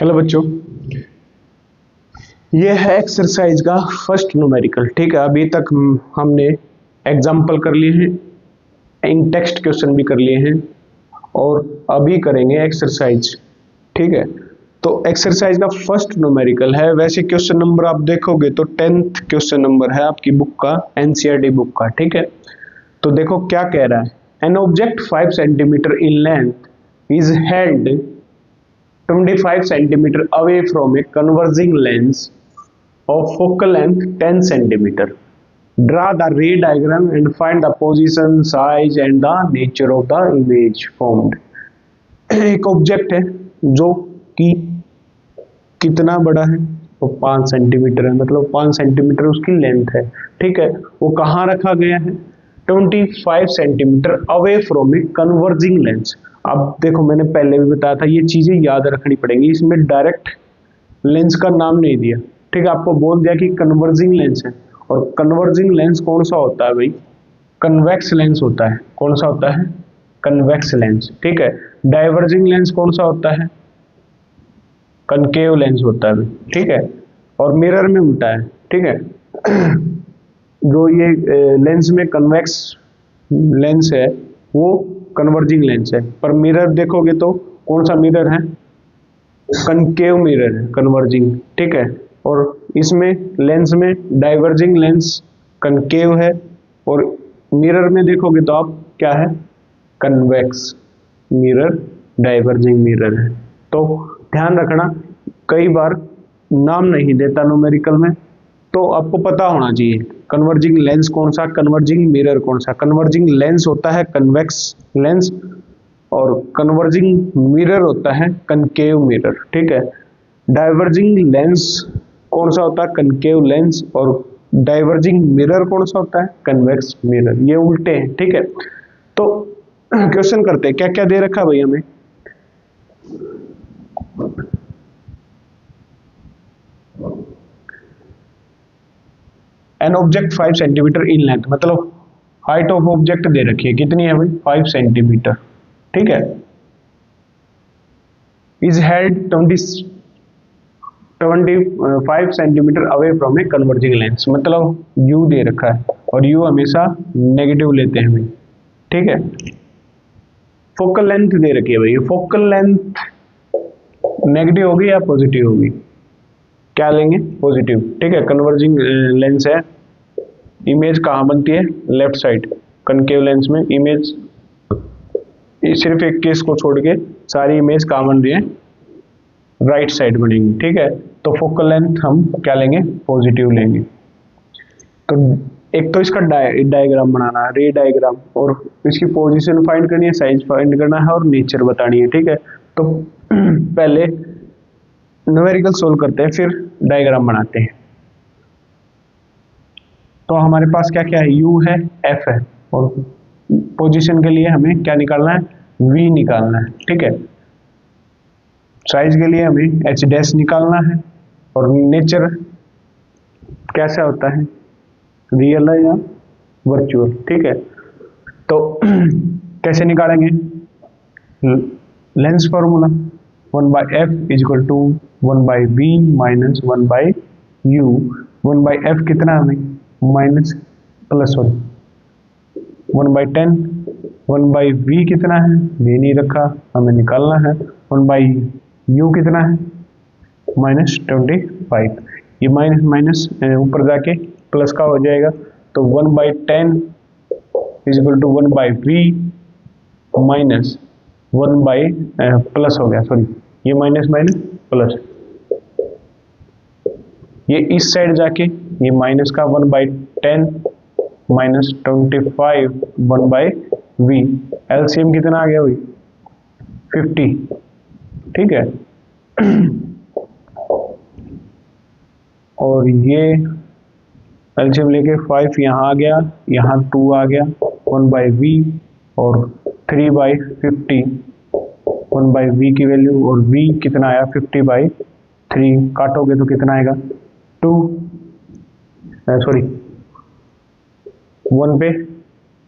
Hello बच्चों, ये है एक्सरसाइज का फर्स्ट न्यूमेरिकल। ठीक है, अभी तक हमने एग्जाम्पल कर लिए हैं, इन टेक्स्ट क्वेश्चन भी कर लिए हैं और अभी करेंगे एक्सरसाइज। ठीक है, तो एक्सरसाइज का फर्स्ट न्यूमेरिकल है। वैसे क्वेश्चन नंबर आप देखोगे तो 10th क्वेश्चन नंबर है आपकी बुक का, एनसीईआरटी बुक का। ठीक है, तो देखो क्या कह रहा है। An object 5 centimetre in length is held 25 centimeter away from a converging lens of focal length 10 centimeter. Draw the ray diagram and find the position, size and the nature of the image formed. एक object है जो कि कितना बड़ा है, तो 5 centimetre है, मतलब 5 सेंटीमीटर उसकी लेंथ है। ठीक है, वो कहाँ रखा गया है? 25 centimetre away from a converging lens. अब देखो, मैंने पहले भी बताया था, ये चीजें याद रखनी पड़ेंगी। इसमें डायरेक्ट लेंस का नाम नहीं दिया। ठीक है, आपको बोल दिया कि कन्वर्जिंग लेंस है। और कन्वर्जिंग लेंस कौन सा होता है भाई? कन्वेक्स लेंस होता है। कौन सा होता है? Convex lens. ठीक है, डाइवर्जिंग लेंस कौन सा होता है? कनकेव लेंस होता है। ठीक है, और मिरर में उल्टा है। ठीक है, जो ये लेंस में कन्वेक्स लेंस है वो कन्वर्जिंग लेंस है, पर मिरर देखोगे तो कौन सा मिरर है? कनकेव मिरर है, कन्वर्जिंग। ठीक है, और इसमें लेंस में डाइवर्जिंग लेंस कनकेव है, और मिरर में देखोगे तो आप क्या है? कन्वेक्स मिरर, डाइवर्जिंग मिरर है। तो ध्यान रखना, कई बार नाम नहीं देता न्यूमेरिकल में, तो आपको पता होना चाहिए कन्वर्जिंग लेंस कौन सा, कन्वर्जिंग मिरर कौन सा। कन्वर्जिंग लेंस होता है कन्वेक्स लेंस और कन्वर्जिंग मिरर होता है कनकेव मिरर। ठीक है, डाइवर्जिंग लेंस कौन सा होता है? कनकेव लेंस, और डाइवर्जिंग मिरर कौन सा होता है? Convex mirror. ये उल्टे हैं। ठीक है, तो क्वेश्चन करते हैं। क्या क्या दे रखा है भाई हमें? An object 5 centimetre in length, मतलब हाइट ऑफ ऑब्जेक्ट दे रखी है। कितनी है भाई? 5 सेंटीमीटर। ठीक है, is held 25 centimetre away from a converging lens, मतलब यू दे रखा है और यू हमेशा नेगेटिव लेते हैं भाई। ठीक है, फोकल लेंथ दे रखी है भाई। फोकल लेंथ नेगेटिव होगी या पॉजिटिव होगी? क्या लेंगे? पॉजिटिव। ठीक है, कन्वर्जिंग लेंस है। इमेज कहाँ बनती है? Left side. कनकेव लेंस में इमेज सिर्फ एक केस को छोड़ के सारी इमेज कहाँ बन रही है? राइट साइड बनेंगी। ठीक है, तो फोकल लेंथ हम क्या लेंगे? पॉजिटिव लेंगे। तो एक तो इसका डायग्राम बनाना है, रे डायग्राम, और इसकी पोजीशन फाइंड करनी है, साइज फाइंड करना है और नेचर बतानी है। ठीक है, तो पहले न्यूमेरिकल सोल्व करते हैं, फिर डायग्राम बनाते हैं। तो हमारे पास क्या क्या है? u है, f है, और पोजीशन के लिए हमें क्या निकालना है? v निकालना है। ठीक है, साइज के लिए हमें h डैश निकालना है, और नेचर कैसा होता है? रियल है या वर्चुअल। ठीक है, तो कैसे निकालेंगे? Lens formula 1/f is equal to 1/v minus 1/u। 1/f कितना है हमें? Minus plus 1। 1/10। 1/v कितना है? v नहीं रखा, हमें निकालना है। 1/u कितना है? माइनस 25। ये माइनस माइनस ऊपर जाके प्लस का हो जाएगा, तो 1/10 is equal to 1/v minus 1 by plus हो गया, सॉरी, ये माइनस माइनस प्लस, ये इस साइड जाके ये माइनस का 1/10 माइनस 25 1/v। एलसीएम कितना आ गया भाई? 50। ठीक है, और ये एलसीएम लेके 5 यहाँ आ गया, यहाँ 2 आ गया, 1/v और 3/50। 1/v की वैल्यू, और v कितना आया? 50/3। काटोगे तो कितना आएगा? 2, सॉरी 1 पे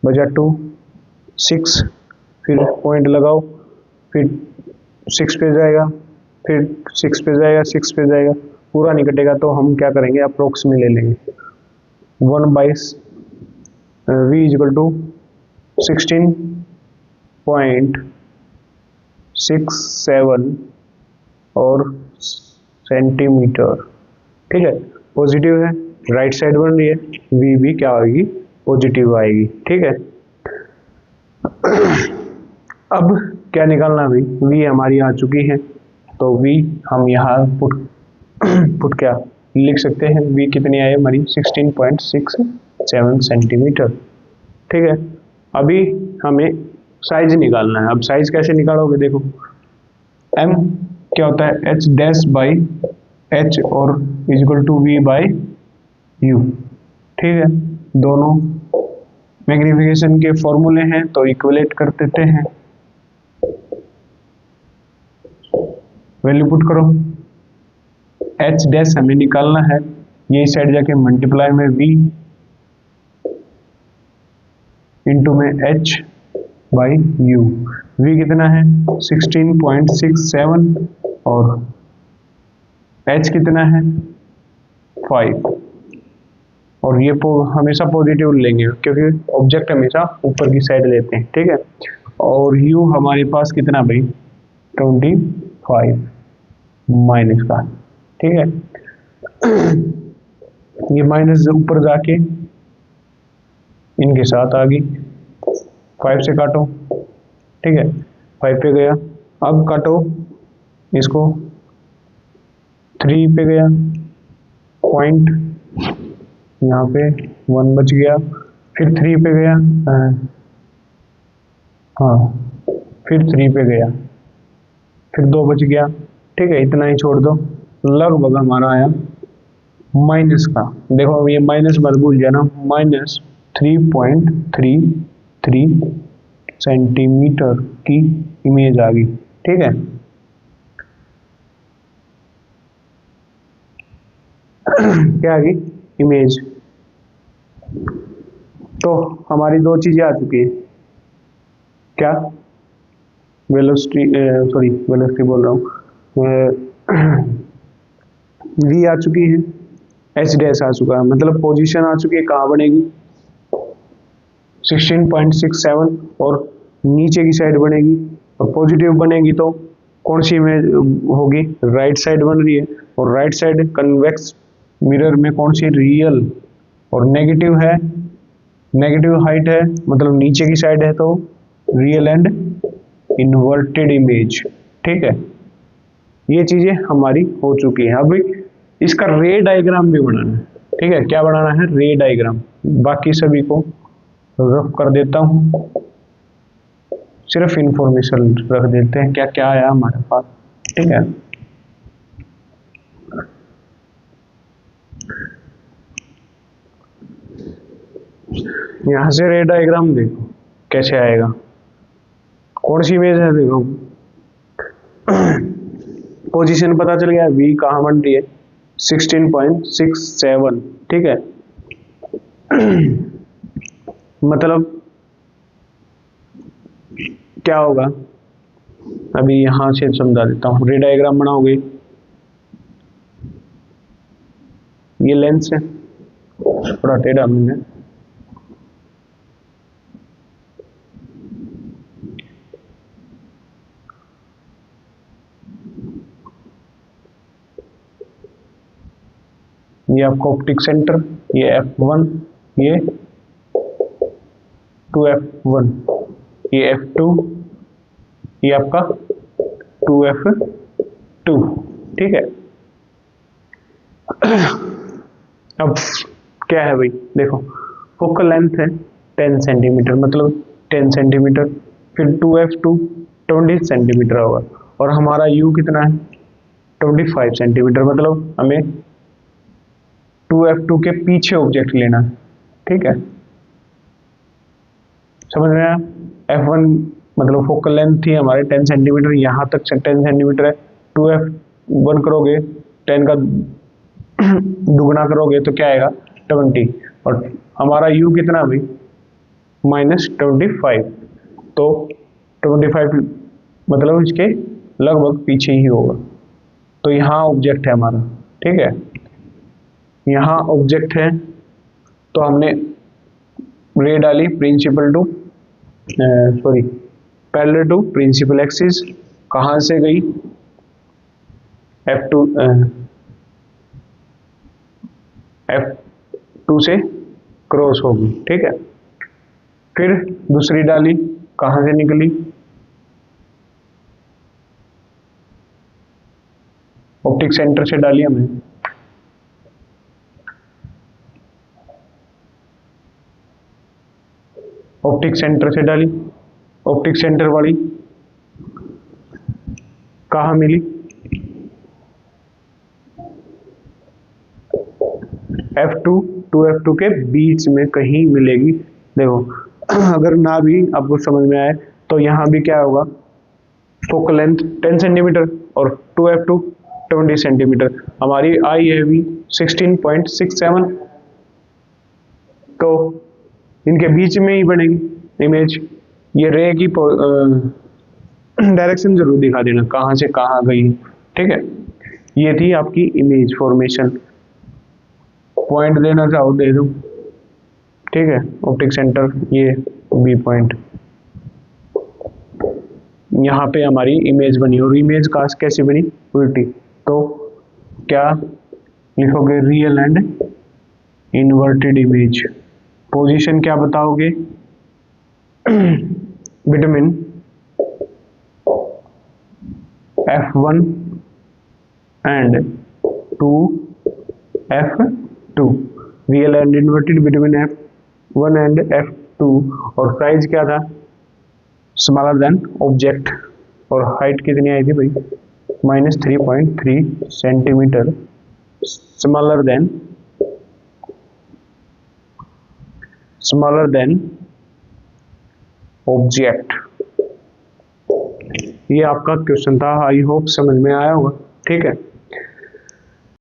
बचा 2, 6, फिर पॉइंट लगाओ, फिर 6 पे जाएगा, फिर 6 पे जाएगा, 6 पे जाएगा, पूरा नहीं कटेगा तो हम क्या करेंगे, अप्रोक्स में ले लेंगे 1/v इक्वल टू 16.67 और सेंटीमीटर। ठीक है, पॉजिटिव है, राइट साइड बन रही है, v भी क्या आएगी, पॉजिटिव आएगी। ठीक है, अब क्या निकालना भाई, v हमारी आ चुकी है तो v हम यहाँ पुट क्या लिख सकते हैं, v कितनी आई हमारी 16.67 सेंटीमीटर। ठीक है, अभी हमें साइज निकालना है। अब साइज कैसे निकालोगे, देखो m क्या होता है, h डैश बाई h और equal to v by u। ठीक है, दोनों मैग्निफिकेशन के फॉर्मूले हैं तो इक्वलेट कर देते हैं, वैल्यू पुट करो। h डैश हमें निकालना है, ये साइड जाके मल्टीप्लाई में v इंटू में h बाई u। v कितना है 16.67 और h कितना है 5, और ये हमेशा पॉजिटिव लेंगे क्योंकि ऑब्जेक्ट हमेशा ऊपर की साइड लेते हैं। ठीक है, और u हमारे पास कितना भाई 25 माइनस का। ठीक है, ये माइनस ऊपर जाके इनके साथ आ गई, 5 से काटो। ठीक है, 5 पे गया, अब काटो इसको, 3 पे गया, पॉइंट यहाँ पे 1 बच गया, फिर 3 पे गया, हाँ फिर 3 पे गया, फिर 2 बच गया। ठीक है, इतना ही छोड़ दो, लगभग हमारा आया माइनस का, देखो ये माइनस मत भूल जाना, माइनस 3.33 सेंटीमीटर की इमेज आ गई। ठीक है, क्या आ गई, इमेज। तो हमारी दो चीजें आ चुकी है, क्या वेलोसिटी, सॉरी वेलोसिटी बोल रहा हूँ, v आ चुकी है, h डैश आ चुका है, मतलब पोजीशन आ चुकी है, कहाँ बनेगी 16.67 और नीचे की साइड बनेगी, और पॉजिटिव बनेगी तो कौन सी इमेज होगी, राइट साइड बन रही है, और राइट साइड कन्वेक्स मिरर में कौन सी, रियल, और नेगेटिव है, नेगेटिव हाइट है, मतलब नीचे की साइड है तो रियल एंड इन्वर्टेड इमेज। ठीक है, ये चीजें हमारी हो चुकी है। अब इसका रे डायग्राम भी बनाना है। ठीक है, क्या बनाना है, रे डायग्राम। बाकी सभी को रफ कर देता हूं, सिर्फ इंफॉर्मेशन रख देते हैं क्या क्या आया हमारे पास। ठीक है, यहां से रे डायग्राम देखो कैसे आएगा, कौन सी इमेज है, देखो पोजीशन पता चल गया, v कहाँ बन रही है 16.67। ठीक है, मतलब क्या होगा, अभी यहां से समझा देता हूं, रे डायग्राम बनाओगे, ये लेंस है, थोड़ा टेढ़ा हमने, ये आपका ऑप्टिक सेंटर, ये F1, ये 2F1, ये F2, ये आपका 2F2। ठीक है, अब क्या है भाई, देखो फोकल लेंथ है 10 सेंटीमीटर, मतलब 10 सेंटीमीटर, फिर 2F2 20 सेंटीमीटर होगा, और हमारा U कितना है 25 सेंटीमीटर, मतलब हमें 2F2 के पीछे ऑब्जेक्ट लेना है। ठीक है, समझ में आया, F1 मतलब फोकल लेंथ थी हमारे 10 सेंटीमीटर, यहाँ तक 10 सेंटीमीटर है, 2F1 करोगे 10 का दुगना करोगे तो क्या आएगा 20, और हमारा U कितना भाई -25, तो 25 मतलब इसके लगभग पीछे ही होगा। तो यहाँ ऑब्जेक्ट है हमारा, ठीक है, यहाँ ऑब्जेक्ट है, तो हमने रे डाली principal to parallel to principal axis, कहाँ से गई F2 से क्रॉस होगी, ठीक है। फिर दूसरी डाली, कहाँ से निकली, ऑप्टिक सेंटर से डाली हमने, ऑप्टिक सेंटर से डाली, ऑप्टिक सेंटर वाली कहाँ मिली, F2 टू F2 के बीच में कहीं मिलेगी। देखो अगर ना भी आपको समझ में आए तो यहाँ भी क्या होगा, फोकल लेंथ 10 सेंटीमीटर और 2F2 20 सेंटीमीटर, हमारी आई है भी 16.67, तो इनके बीच में ही बनेगी इमेज। ये रे की डायरेक्शन जरूर दिखा देना कहाँ से कहाँ गई, ठीक है। ये थी आपकी इमेज फॉर्मेशन, पॉइंट देना चाहो दे दो, ठीक है, ऑप्टिक सेंटर ये बी पॉइंट, यहाँ पे हमारी इमेज बनी। और इमेज कास्ट कैसी बनी, उल्टी, तो क्या लिखोगे, real and inverted image. Position क्या बताओगे, between F1 and 2F2, real and inverted between F1 and F2, और साइज क्या था, स्मॉलर देन ऑब्जेक्ट, और हाइट कितनी आई थी भाई, -3.3 सेंटीमीटर, स्मॉलर देन ऑब्जेक्ट। ये आपका क्वेश्चन था, आई होप समझ में आया होगा, ठीक है।